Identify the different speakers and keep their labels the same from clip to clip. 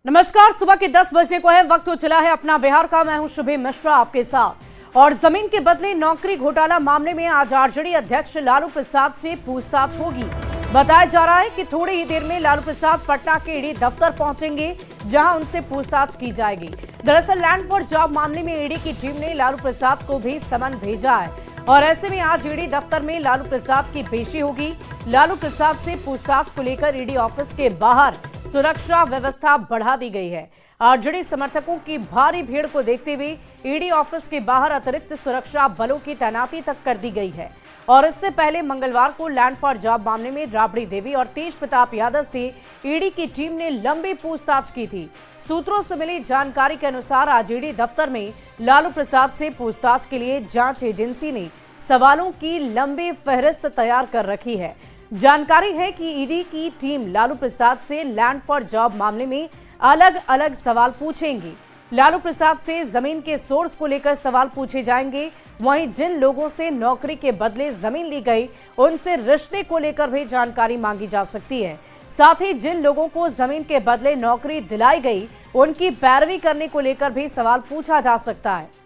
Speaker 1: नमस्कार, सुबह के 10 बजने को है। वक्त हो चला है अपना बिहार का। मैं हूं शुभी मिश्रा आपके साथ। और जमीन के बदले नौकरी घोटाला मामले में आज आरजेडी अध्यक्ष लालू प्रसाद से पूछताछ होगी। बताया जा रहा है कि थोड़ी ही देर में लालू प्रसाद पटना के ईडी दफ्तर पहुंचेंगे, जहां उनसे पूछताछ की जाएगी। दरअसल लैंड फॉर जॉब मामले में ईडी की टीम ने लालू प्रसाद को भी समन भेजा है और ऐसे में आज ईडी दफ्तर में लालू प्रसाद की पेशी होगी। लालू प्रसाद से पूछताछ को लेकर ईडी ऑफिस के बाहर सुरक्षा व्यवस्था बढ़ा दी गई है। आरजेडी समर्थकों की भारी भीड़ को देखते हुए ईडी ऑफिस के बाहर अतिरिक्त सुरक्षा बलों की तैनाती तक कर दी गई है। और इससे पहले मंगलवार को लैंड फॉर जॉब मामले में राबड़ी देवी और तेज प्रताप यादव से ईडी की टीम ने लंबी पूछताछ की थी। सूत्रों से मिली जानकारी के अनुसार आज ईडी दफ्तर में लालू प्रसाद से पूछताछ के लिए जांच एजेंसी ने सवालों की लंबी फहरिस्त तैयार कर रखी है। जानकारी है कि ईडी की टीम लालू प्रसाद से लैंड फॉर जॉब मामले में अलग अलग सवाल पूछेंगी। लालू प्रसाद से जमीन के सोर्स को लेकर सवाल पूछे जाएंगे। वहीं जिन लोगों से नौकरी के बदले जमीन ली गई, उनसे रिश्ते को लेकर भी जानकारी मांगी जा सकती है। साथ ही जिन लोगों को जमीन के बदले नौकरी दिलाई गई, उनकी पैरवी करने को लेकर भी सवाल पूछा जा सकता है।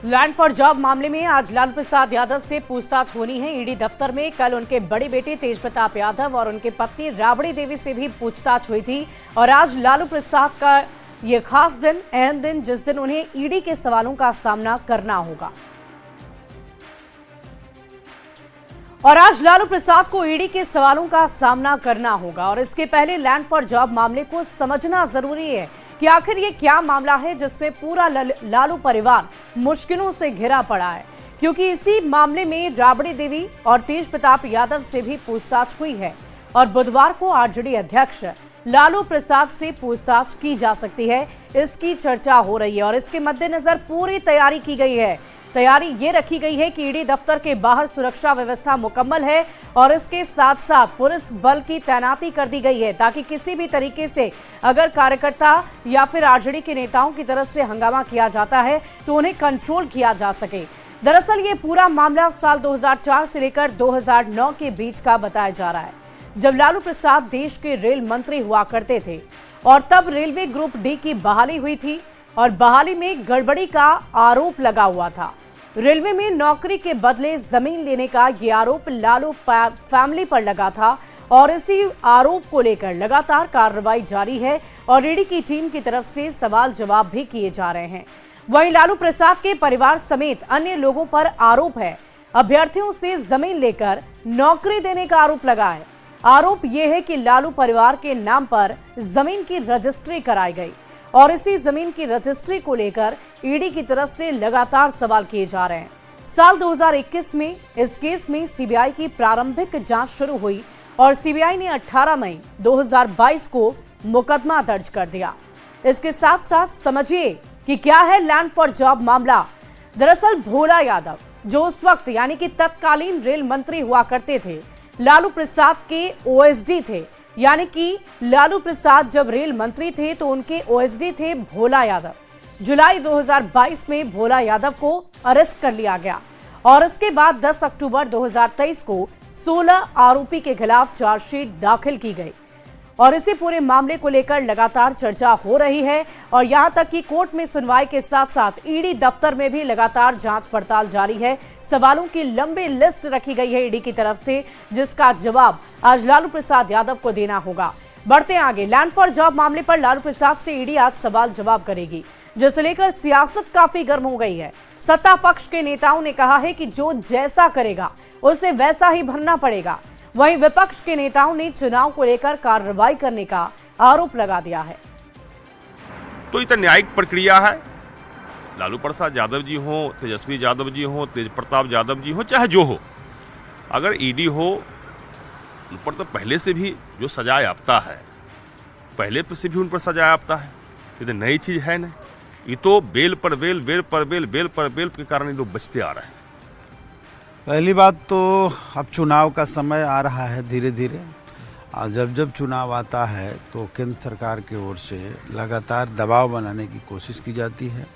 Speaker 1: लैंड फॉर जॉब मामले में आज लालू प्रसाद यादव से पूछताछ होनी है ईडी दफ्तर में। कल उनके बड़े बेटे तेज प्रताप यादव और उनके पत्नी राबड़ी देवी से भी पूछताछ हुई थी। और आज लालू प्रसाद का ये खास दिन, अहम दिन, जिस दिन उन्हें ईडी के सवालों का सामना करना होगा। और आज लालू प्रसाद को ईडी के सवालों का सामना करना होगा। और इसके पहले लैंड फॉर जॉब मामले को समझना जरूरी है कि आखिर ये क्या मामला है जिसमें पूरा लालू परिवार मुश्किलों से घिरा पड़ा है, क्योंकि इसी मामले में राबड़ी देवी और तेज प्रताप यादव से भी पूछताछ हुई है। और बुधवार को आरजेडी अध्यक्ष लालू प्रसाद से पूछताछ की जा सकती है, इसकी चर्चा हो रही है। और इसके मद्देनजर पूरी तैयारी की गई है। तैयारी ये रखी गई है कि ईडी दफ्तर के बाहर सुरक्षा व्यवस्था मुकम्मल है और इसके साथ साथ पुलिस बल की तैनाती कर दी गई है, ताकि किसी भी तरीके से अगर कार्यकर्ता या फिर आरजेडी के नेताओं की तरफ से हंगामा किया जाता है तो उन्हें कंट्रोल किया जा सके। दरअसल ये पूरा मामला साल 2004 से लेकर 2009 के बीच का बताया जा रहा है, जब लालू प्रसाद देश के रेल मंत्री हुआ करते थे। और तब रेलवे ग्रुप डी की बहाली हुई थी और बहाली में गड़बड़ी का आरोप लगा हुआ था। रेलवे में नौकरी के बदले जमीन लेने का ये आरोप लालू फैमिली पर लगा था और इसी आरोप को लेकर लगातार कार्रवाई जारी है और ईडी की टीम की तरफ से सवाल जवाब भी किए जा रहे हैं। वहीं लालू प्रसाद के परिवार समेत अन्य लोगों पर आरोप है अभ्यर्थियों से जमीन लेकर नौकरी देने का आरोप लगा है। आरोप यह है कि लालू परिवार के नाम पर जमीन की रजिस्ट्री कराई गई और इसी जमीन की रजिस्ट्री को लेकर ईडी की तरफ से लगातार सवाल किए जा रहे हैं। साल 2021 में इस केस में सीबीआई की प्रारंभिक जांच शुरू हुई और सीबीआई ने 18 मई 2022 को मुकदमा दर्ज कर दिया। इसके साथ साथ समझिए कि क्या है लैंड फॉर जॉब मामला। दरअसल भोला यादव, जो उस वक्त यानी कि तत्कालीन रेल मंत्री हुआ करते थे, लालू प्रसाद के ओएसडी थे। यानी कि लालू प्रसाद जब रेल मंत्री थे तो उनके ओएसडी थे भोला यादव। जुलाई 2022 में भोला यादव को अरेस्ट कर लिया गया और इसके बाद 10 अक्टूबर 2023 को 16 आरोपी के खिलाफ चार्जशीट दाखिल की गई। और इसी पूरे मामले को लेकर लगातार चर्चा हो रही है और यहां तक कि कोर्ट में सुनवाई के साथ साथ ईडी दफ्तर में भी लगातार जांच पड़ताल जारी है। सवालों की लंबी लिस्ट रखी गई है ईडी की तरफ से, जिसका जवाब आज लालू प्रसाद यादव को देना होगा। बढ़ते आगे, लैंड फॉर जॉब मामले पर लालू प्रसाद से ईडी आज सवाल जवाब करेगी, जिसे लेकर सियासत काफी गर्म हो गई है। सत्ता पक्ष के नेताओं ने कहा है कि जो जैसा करेगा उसे वैसा ही भरना पड़ेगा। वहीं विपक्ष के नेताओं ने चुनाव को लेकर कार्रवाई करने का आरोप लगा दिया है।
Speaker 2: तो ये तो न्यायिक प्रक्रिया है। लालू प्रसाद यादव जी हो, तेजस्वी यादव जी हो, तेज प्रताप यादव जी हो, चाहे जो हो, अगर ईडी हो, उन पर तो पहले से भी जो सजा याफ्ता है, पहले से भी उन पर सजा याफ्ता है। ये तो नई चीज है नहीं। ये तो बेल पर बेल, बेल पर बेल, बेल पर बेल के कारण ये लोग बचते आ रहे हैं।
Speaker 3: पहली बात तो अब चुनाव का समय आ रहा है धीरे धीरे, और जब जब चुनाव आता है तो केंद्र सरकार की ओर से लगातार दबाव बनाने की कोशिश की जाती है।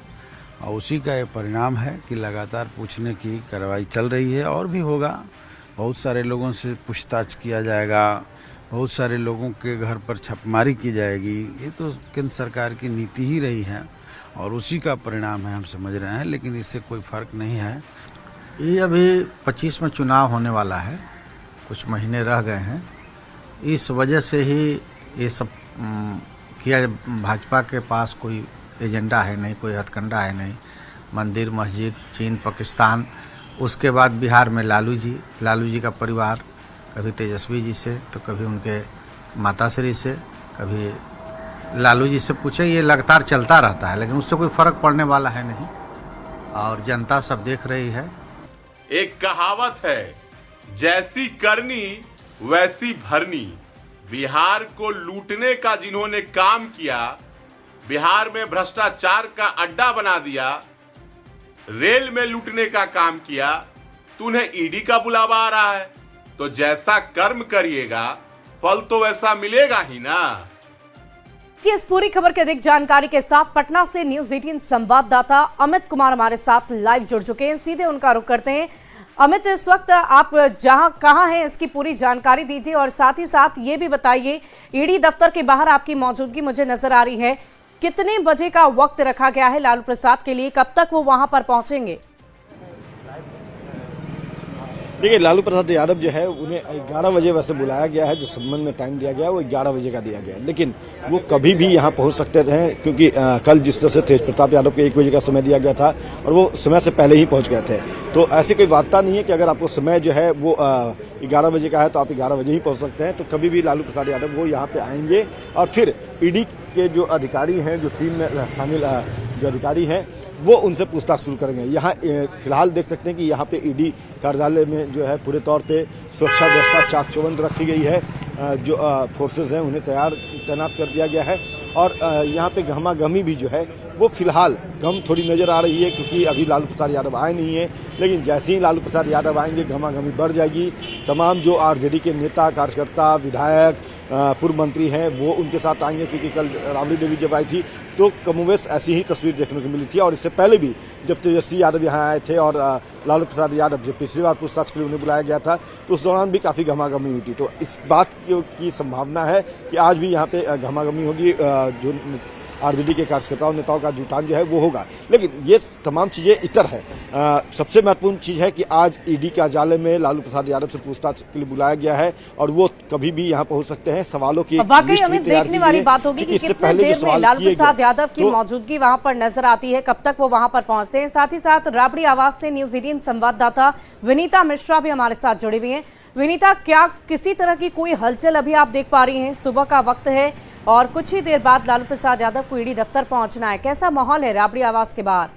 Speaker 3: और उसी का ये परिणाम है कि लगातार पूछने की कार्रवाई चल रही है और भी होगा। बहुत सारे लोगों से पूछताछ किया जाएगा, बहुत सारे लोगों के घर पर छापेमारी की जाएगी। ये तो केंद्र सरकार की नीति ही रही है और उसी का परिणाम है, हम समझ रहे हैं, लेकिन इससे कोई फर्क नहीं है।
Speaker 4: ये अभी 25 में चुनाव होने वाला है, कुछ महीने रह गए हैं। इस वजह से ही ये सब किया। भाजपा के पास कोई एजेंडा है नहीं, कोई हथकंडा है नहीं। मंदिर, मस्जिद, चीन, पाकिस्तान, उसके बाद बिहार में लालू जी का परिवार, कभी तेजस्वी जी से तो कभी उनके माताश्री से, कभी लालू जी से पूछे। ये लगातार चलता रहता है, लेकिन उससे कोई फर्क पड़ने वाला है नहीं और जनता सब देख रही है।
Speaker 5: एक कहावत है, जैसी करनी वैसी भरनी। बिहार को लूटने का जिन्होंने काम किया, बिहार में भ्रष्टाचार का अड्डा बना दिया, रेल में लूटने का काम किया, तो उन्हें ईडी का बुलावा आ रहा है। तो जैसा कर्म करिएगा फल तो वैसा मिलेगा ही ना।
Speaker 1: इस पूरी खबर के अधिक जानकारी के साथ पटना से न्यूज़ 18 संवाददाता अमित कुमार हमारे साथ लाइव जुड़ चुके हैं। सीधे उनका रुख करते हैं। अमित, इस वक्त आप कहां हैं, इसकी पूरी जानकारी दीजिए और साथ ही साथ ये भी बताइए, ईडी दफ्तर के बाहर आपकी मौजूदगी मुझे नजर आ रही है। कितने बजे का वक्त रखा गया है लालू प्रसाद के लिए, कब तक वो वहां पर पहुंचेंगे?
Speaker 6: देखिए, लालू प्रसाद यादव जो है उन्हें 11 बजे वैसे बुलाया गया है। जो संबंध में टाइम दिया गया है वो 11 बजे का दिया गया है, लेकिन वो कभी भी यहाँ पहुँच सकते हैं, क्योंकि कल जिस तरह से तेज प्रताप यादव को 1 बजे का समय दिया गया था और वो समय से पहले ही पहुँच गए थे। तो ऐसी कोई वार्ता नहीं है कि अगर आपको समय जो है वो 11 बजे का है तो आप 11 बजे ही पहुँच सकते हैं। तो कभी भी लालू प्रसाद यादव वो यहाँ पे आएंगे और फिर ईडी के जो अधिकारी हैं, जो टीम में शामिल जो अधिकारी हैं, वो उनसे पूछताछ शुरू करेंगे। यहाँ फिलहाल देख सकते हैं कि यहाँ पे ईडी कार्यालय में जो है पूरे तौर पे सुरक्षा व्यवस्था चाक चौबंद रखी गई है। जो फोर्सेस हैं उन्हें तैनात कर दिया गया है और यहाँ पे गहमागहमी भी जो है वो फिलहाल कम थोड़ी नज़र आ रही है, क्योंकि अभी लालू प्रसाद यादव आए नहीं है। लेकिन जैसे ही लालू प्रसाद यादव आएंगे गहमागहमी बढ़ जाएगी। तमाम जो आरजेडी के नेता, कार्यकर्ता, विधायक, पूर्व मंत्री हैं वो उनके साथ आएंगे, क्योंकि कल राबड़ी देवी जब आई थी तो कमोवेश ऐसी ही तस्वीर देखने को मिली थी। और इससे पहले भी जब तेजस्वी यादव यहाँ आए थे और लालू प्रसाद यादव जब पिछली बार पूछताछ के लिए उन्हें बुलाया गया था तो उस दौरान भी काफ़ी गहमागहमी हुई थी। तो इस बात की संभावना है कि आज भी यहाँ पे गहमागहमी होगी। जो आरजेडी के कार्यकर्ताओं नेताओं का जुटान जो है वो होगा। लेकिन ये तमाम चीज़ें इतर है। सबसे महत्वपूर्ण चीज़ है कि आज ईडी कार्यालय में लालू प्रसाद यादव से पूछताछ के लिए बुलाया गया है और वो कभी भी यहाँ पहुंच सकते हैं। सवालों की
Speaker 1: वाकई हमें देखने वाली बात होगी कि कितने देर में लालू प्रसाद यादव की मौजूदगी वहां पर नजर आती है, कब तक वो वहां पर पहुंचते हैं। साथ ही साथ राबड़ी आवाज से न्यूज़ 18 संवाददाता विनीता मिश्रा भी हमारे साथ जुड़ी हुई हैं। विनीता, क्या किसी तरह की कोई हलचल अभी आप देख पा रही हैं? सुबह का वक्त है और कुछ ही देर बाद लालू प्रसाद यादव को ईडी दफ्तर पहुंचना है, कैसा माहौल है राबड़ी आवास के बाहर?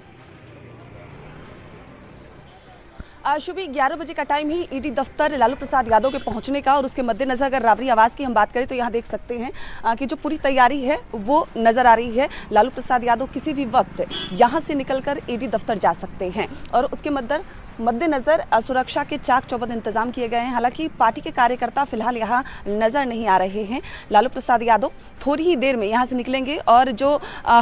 Speaker 7: सुबह 11 बजे का टाइम ही ईडी दफ्तर लालू प्रसाद यादव के पहुंचने का, और उसके मद्देनजर अगर राबड़ी आवास की हम बात करें तो यहाँ देख सकते हैं कि जो पूरी तैयारी है वो नजर आ रही है। लालू प्रसाद यादव किसी भी वक्त यहाँ से निकलकर ईडी दफ्तर जा सकते हैं और उसके मद्देनजर सुरक्षा के चाक चौबंद इंतजाम किए गए हैं। हालांकि पार्टी के कार्यकर्ता फिलहाल यहाँ नजर नहीं आ रहे हैं। लालू प्रसाद यादव थोड़ी ही देर में यहाँ से निकलेंगे और जो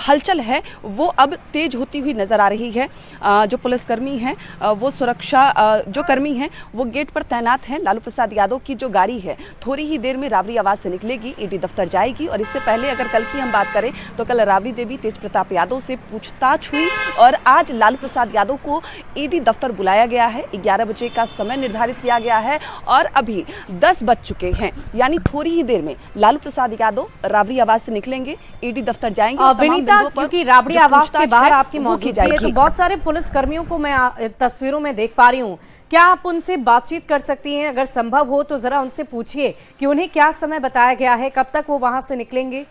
Speaker 7: हलचल है वो अब तेज होती हुई नजर आ रही है। जो पुलिसकर्मी हैं वो सुरक्षा जो कर्मी हैं वो गेट पर तैनात हैं। लालू प्रसाद यादव की जो गाड़ी है थोड़ी ही देर में राबड़ी आवास से निकलेगी, ईडी दफ्तर जाएगी। और इससे पहले अगर कल की हम बात करें तो कल राबड़ी देवी तेज प्रताप यादव से पूछताछ हुई और आज लालू प्रसाद यादव को ईडी दफ्तर बुलाया गया है। 11 बजे का समय निर्धारित किया गया है और अभी 10 बज चुके हैं, यानी थोड़ी ही देर में लालू प्रसाद यादव राबड़ी आवास से निकलेंगे, ईडी दफ्तर जाएंगे।
Speaker 1: विनीता, क्योंकि राबड़ी आवास के बाहर आपकी मौजूदगी है तो बहुत सारे पुलिस कर्मियों को मैं तस्वीरों में देख पा रही हूँ, क्या आप उनसे बातचीत कर सकती हैं? अगर संभव हो तो जरा उनसे पूछिए कि उन्हें क्या समय बताया गया है, कब तक वो वहां से निकलेंगे?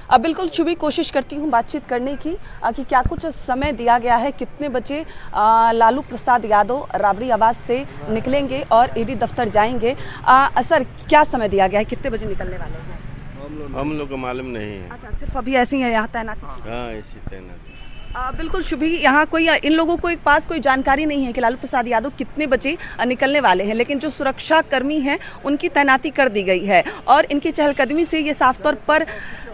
Speaker 7: अब बिल्कुल छुबी कोशिश करती हूँ बातचीत करने की कि क्या कुछ समय दिया गया है, कितने बजे लालू प्रसाद यादव राबड़ी आवास से निकलेंगे और ईडी दफ्तर जाएंगे। सर, क्या समय दिया गया है, कितने बजे निकलने वाले हैं?
Speaker 8: हम लोग को मालूम नहीं है।
Speaker 7: अच्छा, सिर्फ अभी ऐसे ही है यहाँ तैनात?
Speaker 8: हाँ, ऐसी तैनात।
Speaker 7: बिल्कुल शुभी, यहाँ कोई इन लोगों को एक पास कोई जानकारी नहीं है कि लालू प्रसाद यादव कितने बजे निकलने वाले हैं, लेकिन जो सुरक्षा कर्मी हैं उनकी तैनाती कर दी गई है और इनकी चहलकदमी से ये साफ तौर पर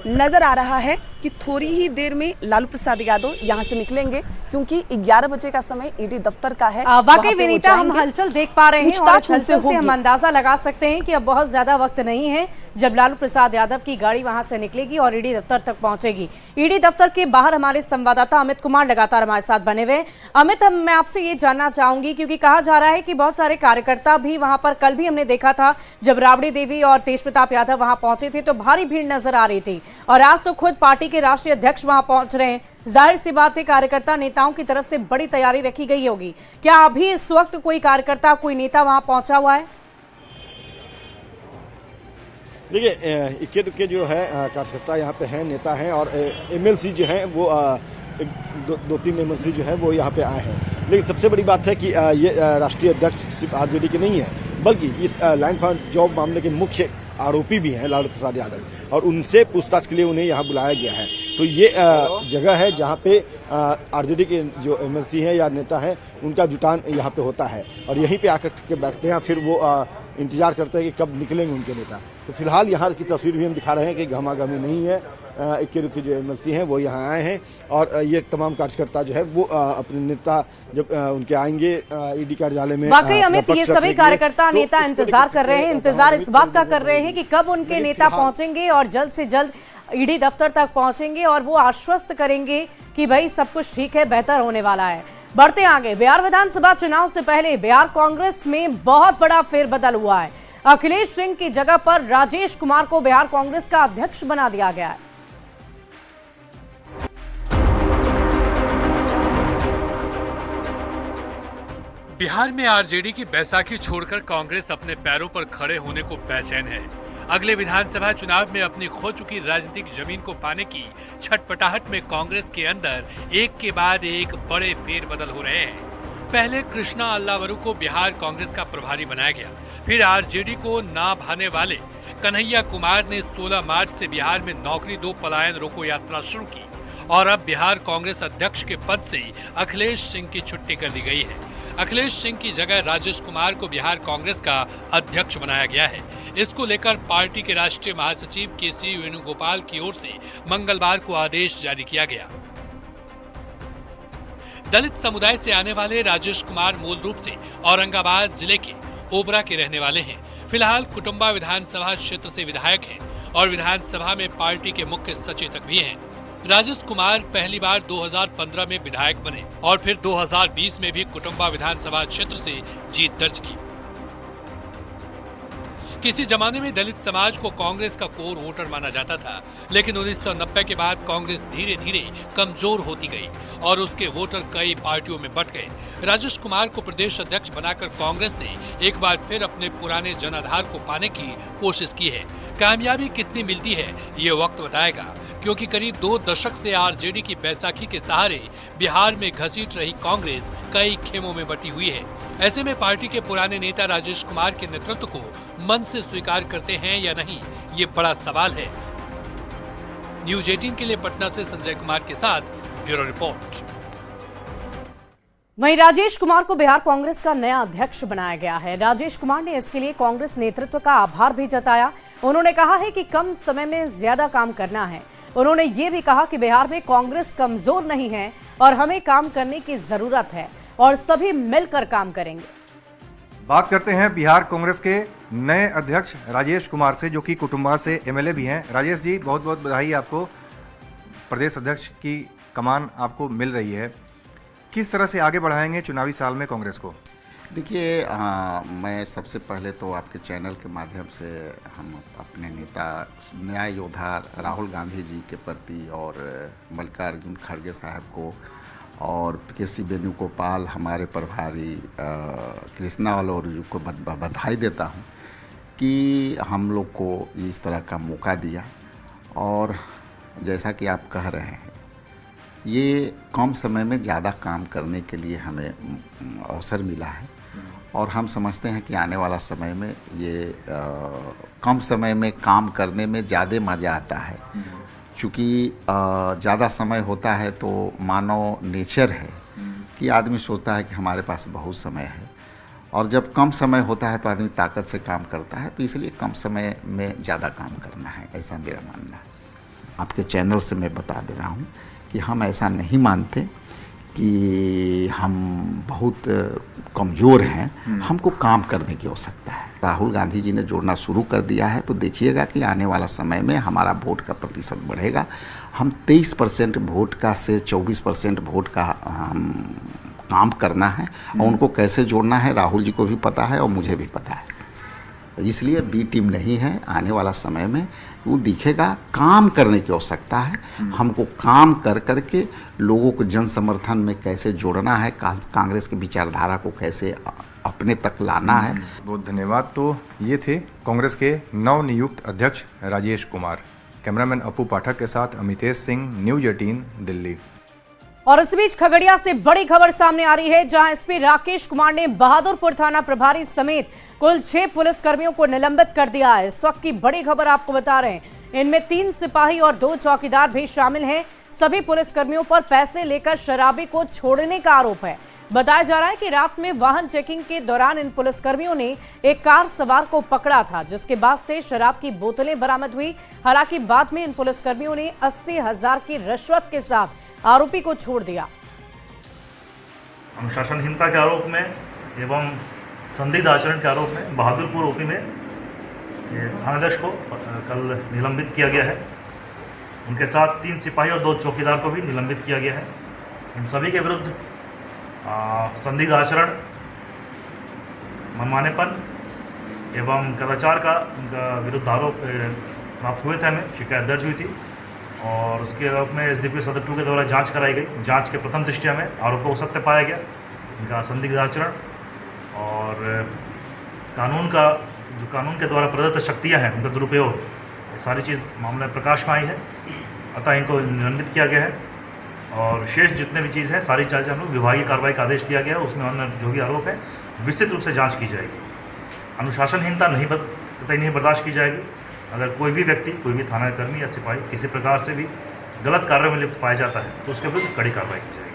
Speaker 7: नजर आ रहा है कि थोड़ी ही देर में लालू प्रसाद यादव यहां से निकलेंगे, क्योंकि 11 बजे का समय ईडी दफ्तर का है।
Speaker 1: वाकई विनीता, हम हलचल देख पा रहे हैं और इस हलचल से हम
Speaker 7: होगी।
Speaker 1: अंदाजा लगा सकते हैं कि अब बहुत ज्यादा वक्त नहीं है जब लालू प्रसाद यादव की गाड़ी वहां से निकलेगी और ईडी दफ्तर तक पहुंचेगी। ईडी दफ्तर के बाहर हमारे संवाददाता अमित कुमार लगातार हमारे साथ बने हुए हैं। अमित, मैं आपसे ये जानना चाहूंगी, क्योंकि कहा जा रहा है कि बहुत सारे कार्यकर्ता भी वहां पर, कल भी हमने देखा था जब राबड़ी देवी और तेज प्रताप यादव वहां पहुंचे थे तो भारी भीड़ नजर आ रही थी, और आज तो खुद पार्टी के राष्ट्रीय अध्यक्ष वहां पहुंच रहे हैं। जाहिर सी बात है कार्यकर्ता नेताओं की तरफ से बड़ी तैयारी रखी गई होगी। क्या अभी इस वक्त कोई कार्यकर्ता, कोई नेता वहां पहुंचा हुआ है?
Speaker 6: देखिए, इक्के दुक्के जो है कार्यकर्ता यहाँ पे हैं, नेता हैं, और एमएलसी जो हैं वो दो तीन एमएलसी जो है वो यहाँ पे आए हैं। लेकिन सबसे बड़ी बात है कि ये राष्ट्रीय अध्यक्ष सिर्फ आरजेडी के नहीं है, बल्कि इस लैंड फॉर जॉब मामले के मुख्य आरोपी भी हैं लालू प्रसाद यादव, और उनसे पूछताछ के लिए उन्हें यहाँ बुलाया गया है। तो ये जगह है जहाँ पे आरजेडी के जो एमएलसी हैं या नेता हैं उनका जुटान यहाँ पे होता है, और यहीं पे आकर के बैठते हैं, फिर वो इंतजार करते हैं कि कब निकलेंगे उनके नेता। तो फिलहाल यहाँ की तस्वीर भी हम दिखा रहे हैं कि घमाघमी नहीं है। इक्के दुक्के जो एमएलसी हैं वो यहाँ आए हैं, और ये तमाम कार्यकर्ता जो है वो अपने नेता जब उनके आएंगे ईडी कार्यालय में।
Speaker 1: वाकई अमित, ये सभी कार्यकर्ता नेता इंतजार कर रहे हैं, इंतजार इस बात का कर रहे हैं कि कब उनके नेता पहुंचेंगे और जल्द से जल्द ईडी दफ्तर तक पहुंचेंगे और वो आश्वस्त करेंगे कि भाई सब कुछ ठीक है, बेहतर होने वाला है। बढ़ते आगे, बिहार विधानसभा चुनाव से पहले बिहार कांग्रेस में बहुत बड़ा फेरबदल हुआ है। अखिलेश सिंह की जगह पर राजेश कुमार को बिहार कांग्रेस का अध्यक्ष बना दिया गया है।
Speaker 9: बिहार में आरजेडी की बैसाखी छोड़कर कांग्रेस अपने पैरों पर खड़े होने को बेचैन है। अगले विधानसभा चुनाव में अपनी खो चुकी राजनीतिक जमीन को पाने की छटपटाहट में कांग्रेस के अंदर एक के बाद एक बड़े फेरबदल हो रहे हैं। पहले कृष्णा अल्लावरू को बिहार कांग्रेस का प्रभारी बनाया गया, फिर आरजेडी को ना भाने वाले कन्हैया कुमार ने 16 मार्च से बिहार में नौकरी दो पलायन रोको यात्रा शुरू की, और अब बिहार कांग्रेस अध्यक्ष के पद से अखिलेश सिंह की छुट्टी कर दी गई है। अखिलेश सिंह की जगह राजेश कुमार को बिहार कांग्रेस का अध्यक्ष बनाया गया है। इसको लेकर पार्टी के राष्ट्रीय महासचिव केसी वेणुगोपाल की ओर से मंगलवार को आदेश जारी किया गया। दलित समुदाय से आने वाले राजेश कुमार मूल रूप से औरंगाबाद जिले के ओबरा के रहने वाले हैं। फिलहाल कुटुंबा विधानसभा क्षेत्र से विधायक हैं और विधानसभा में पार्टी के मुख्य सचेतक भी हैं। राजेश कुमार पहली बार 2015 में विधायक बने और फिर 2020 में भी कुटुंबा विधानसभा क्षेत्र से जीत दर्ज की। किसी जमाने में दलित समाज को कांग्रेस का कोर वोटर माना जाता था, लेकिन 1990 के बाद कांग्रेस धीरे धीरे कमजोर होती गई और उसके वोटर कई पार्टियों में बंट गए। राजेश कुमार को प्रदेश अध्यक्ष बनाकर कांग्रेस ने एक बार फिर अपने पुराने जनाधार को पाने की कोशिश की है। कामयाबी कितनी मिलती है ये वक्त बताएगा, क्योंकि करीब 2 दशक से आरजेडी की बैसाखी के सहारे बिहार में घसीट रही कांग्रेस कई खेमों में बटी हुई है। ऐसे में पार्टी के पुराने नेता राजेश कुमार के नेतृत्व को मन से स्वीकार करते हैं या नहीं, ये बड़ा सवाल है। न्यूज 18 के लिए पटना से संजय कुमार के साथ ब्यूरो रिपोर्ट।
Speaker 1: वहीं राजेश कुमार को बिहार कांग्रेस का नया अध्यक्ष बनाया गया है। राजेश कुमार ने इसके लिए कांग्रेस नेतृत्व का आभार भी जताया। उन्होंने कहा है कि कम समय में ज्यादा काम करना है। उन्होंने ये भी कहा कि बिहार में कांग्रेस कमजोर नहीं है और हमें काम करने की जरूरत है और सभी मिलकर काम करेंगे।
Speaker 10: बात करते हैं बिहार कांग्रेस के नए अध्यक्ष राजेश कुमार से, जो कि कुटुंबा से एमएलए भी हैं। राजेश जी, बहुत बहुत बधाई आपको, प्रदेश अध्यक्ष की कमान आपको मिल रही है। किस तरह से आगे बढ़ाएंगे चुनावी साल में कांग्रेस को?
Speaker 11: देखिए, मैं सबसे पहले तो आपके चैनल के माध्यम से हम अपने नेता न्याय योद्धा राहुल गांधी जी के प्रति और मल्लिकार्जुन खड़गे साहब को और केसी वेणुगोपाल हमारे प्रभारी कृष्णा अल्लावरू को बधाई देता हूं कि हम लोग को इस तरह का मौका दिया। और जैसा कि आप कह रहे हैं, ये कम समय में ज़्यादा काम करने के लिए हमें अवसर मिला है, और हम समझते हैं कि आने वाला समय में ये कम समय में काम करने में ज़्यादा मज़ा आता है। चूँकि ज़्यादा समय होता है तो मानव नेचर है कि आदमी सोचता है कि हमारे पास बहुत समय है, और जब कम समय होता है तो आदमी ताकत से काम करता है। तो इसलिए कम समय में ज़्यादा काम करना है, ऐसा मेरा मानना है। आपके चैनल से मैं बता दे रहा हूँ कि हम ऐसा नहीं मानते कि हम बहुत कमज़ोर हैं, हमको काम करने की आवश्यकता है। राहुल गांधी जी ने जोड़ना शुरू कर दिया है, तो देखिएगा कि आने वाला समय में हमारा वोट का प्रतिशत बढ़ेगा। हम 23% वोट का से 24% वोट का हम काम करना है, और उनको कैसे जोड़ना है राहुल जी को भी पता है और मुझे भी पता है। इसलिए बी टीम नहीं है, आने वाला समय में वो दिखेगा। काम करने की आवश्यकता है, हमको काम कर करके लोगों को जन समर्थन में कैसे जोड़ना है, कांग्रेस की विचारधारा को कैसे अपने तक लाना है।
Speaker 10: बहुत धन्यवाद। तो ये थे कांग्रेस के नवनियुक्त अध्यक्ष राजेश कुमार। कैमरामैन अपू पाठक के साथ अमितेश सिंह, न्यूज 18 दिल्ली।
Speaker 1: और इस बीच खगड़िया से बड़ी खबर सामने आ रही है, जहां एसपी राकेश कुमार ने बहादुरपुर थाना प्रभारी समेत कुल 6 पुलिसकर्मियों को निलंबित कर दिया है। इस वक्त की बड़ी खबर आपको बता रहे हैं। इनमें 3 सिपाही और 2 चौकीदार भी शामिल हैं। सभी पुलिसकर्मियों पर पैसे लेकर शराबी को छोड़ने का आरोप है। बताया जा रहा है कि रात में वाहन चेकिंग के दौरान इन पुलिसकर्मियों ने एक कार सवार को पकड़ा था, जिसके बाद से शराब की बोतलें बरामद हुई। हालांकि बाद में इन पुलिसकर्मियों ने 80,000 की रिश्वत के साथ आरोपी को छोड़ दिया।
Speaker 12: अनुशासनहीनता के आरोप में एवं संदिग्ध आचरण के आरोप में बहादुरपुर ओपी में थानाध्यक्ष को कल निलंबित किया गया है। उनके साथ 3 सिपाही और 2 चौकीदार को भी निलंबित किया गया है। इन सभी के विरुद्ध संदिग्ध आचरण, मनमानेपन एवं कदाचार का उनका विरुद्ध आरोप प्राप्त हुए थे, हमें शिकायत दर्ज हुई थी और उसके आरोप में एसडीपीओ सदर 2 के द्वारा जांच कराई गई। जांच के प्रथम दृष्टया में आरोपों को सत्य पाया गया। इनका संदिग्ध आचरण और कानून के द्वारा प्रदत्त शक्तियां हैं, उनका दुरुपयोग, ये सारी चीज़ मामले प्रकाश में आई है। अतः इनको निलंबित किया गया है और शेष जितने भी चीज़ है सारी चीज़ें हम लोग विभागीय कार्रवाई का आदेश दिया गया है। उसमें अन्य जो भी आरोप है विस्तृत रूप से जाँच की जाएगी। अनुशासनहीनता कतई नहीं बर्दाश्त की जाएगी। अगर कोई भी व्यक्ति, कोई भी थाना कर्मी या सिपाही किसी प्रकार से भी गलत कार्यों में लिप्त पाया जाता है तो उसके विरुद्ध कड़ी कार्रवाई की जाएगी।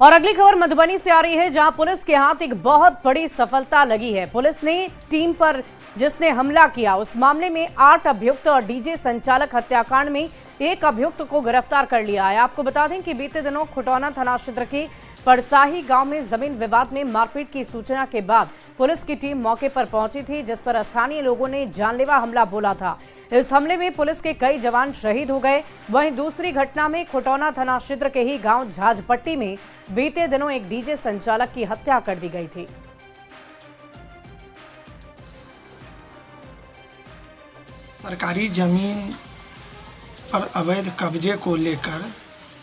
Speaker 1: और अगली खबर मधुबनी से आ रही है, जहां पुलिस के हाथ एक बहुत बड़ी सफलता लगी है। पुलिस ने टीम पर जिसने हमला किया उस मामले में 8 अभियुक्त और डीजे संचालक हत्याकांड में 1 अभियुक्त को गिरफ्तार कर लिया है। आपको बता दें कि बीते दिनों खुटौना थाना क्षेत्र के पड़साही गांव में जमीन विवाद में मारपीट की सूचना के बाद पुलिस की टीम मौके पर पहुंची थी, जिस पर स्थानीय लोगों ने जानलेवा हमला बोला था। इस हमले में पुलिस के कई जवान शहीद हो गए। वहीं दूसरी घटना में खुटौना थाना क्षेत्र के ही गांव झाजपट्टी में बीते दिनों एक डीजे संचालक की हत्या कर दी गई थी।
Speaker 13: सरकारी जमीन पर अवैध कब्जे को लेकर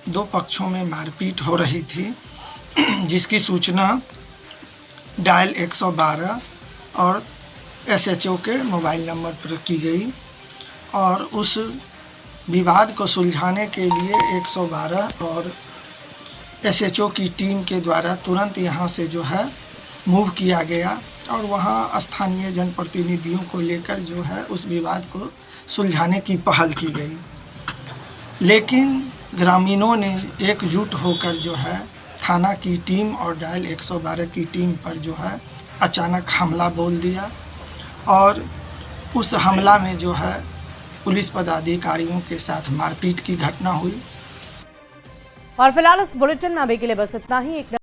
Speaker 13: 2 पक्षों में मारपीट हो रही थी, जिसकी सूचना डायल 112 और एसएचओ के मोबाइल नंबर पर की गई और उस विवाद को सुलझाने के लिए 112 और एसएचओ की टीम के द्वारा तुरंत यहां से जो है मूव किया गया और वहां स्थानीय जनप्रतिनिधियों को लेकर जो है उस विवाद को सुलझाने की पहल की गई। लेकिन ग्रामीणों ने एकजुट होकर जो है थाना की टीम और डायल 112 की टीम पर जो है अचानक हमला बोल दिया और उस हमला में जो है पुलिस पदाधिकारियों के साथ मारपीट की घटना हुई।
Speaker 1: और फिलहाल इस बुलेटिन में अभी के लिए बस इतना ही।